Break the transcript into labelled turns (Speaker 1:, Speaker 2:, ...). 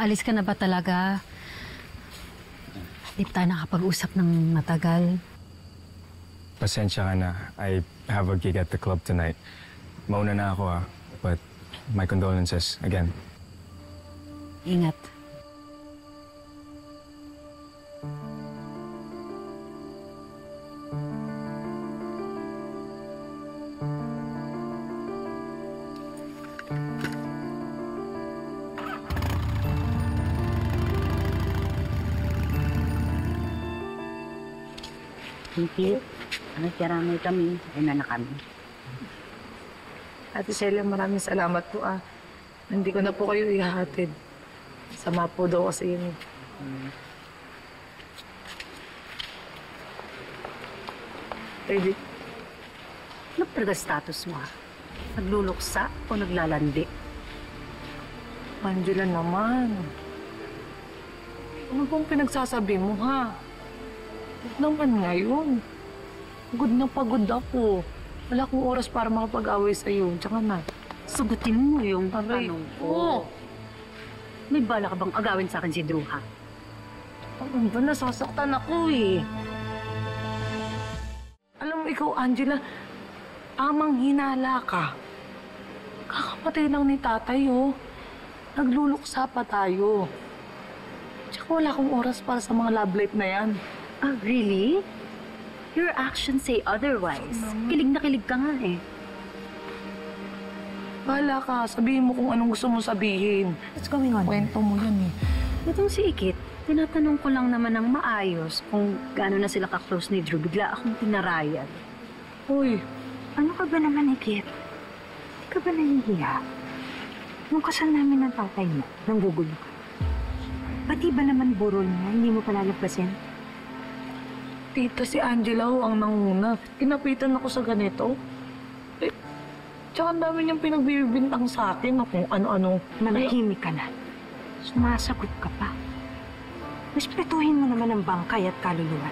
Speaker 1: aalis ka na ba talaga? Di pa tayo nakapag-usap ng matagal.
Speaker 2: Pasensya ka na. I have a gig at the club tonight. Mauna na ako but my condolences again.
Speaker 1: Ingat.
Speaker 3: Thank you. Nagkaramay kami. Ayun na kami.
Speaker 4: Ate Celia, maraming salamat po Hindi ko na po kayo ihahatid. Sama po daw kasi yun. Pwede.
Speaker 3: Ano talaga status mo Nagluluksa o naglalandi?
Speaker 4: Angela naman. Ano bang pinagsasabi mo Huwag naman ngayon. Pagod ako. Wala akong oras para makapag-away sa'yo. Tsaka na.
Speaker 3: Sugutin mo yung tanong ko. May bala ka bang agawin sa akin si Drew,
Speaker 4: Ano ba? Nasasaktan ako Alam mo ikaw, Angela, amang hinala ka. Kakamatay lang ni tatay, Nagluluksa pa tayo. Tsaka wala akong oras para sa mga love life na yan.
Speaker 3: Really? Your actions say otherwise. Kilig na kilig ka nga
Speaker 4: Bahala ka. Sabihin mo kung anong gusto mo sabihin.
Speaker 3: What's going on?
Speaker 4: Kwento mo yan
Speaker 3: Itong si Ikit, tinatanong ko lang naman ng maayos kung gaano na sila ka-close ni Drew. Bigla akong tinarayan.
Speaker 4: Uy.
Speaker 5: Ano ka ba naman, Ikit? Hindi ka ba nahihiya? Nung kasal namin ng tatay mo, nanggugulo ka. Pati ba naman burol niya, hindi mo palalagpasin?
Speaker 4: Tita, si Angela ang nanguna. Kinapitan ako sa ganito. Tsaka ang dami niyang pinagbibintang sa akin kung ano-ano.
Speaker 5: Manahimik ka na. Sumasagot ka pa. Respetuhin mo naman ang bangkay at kaluluwa.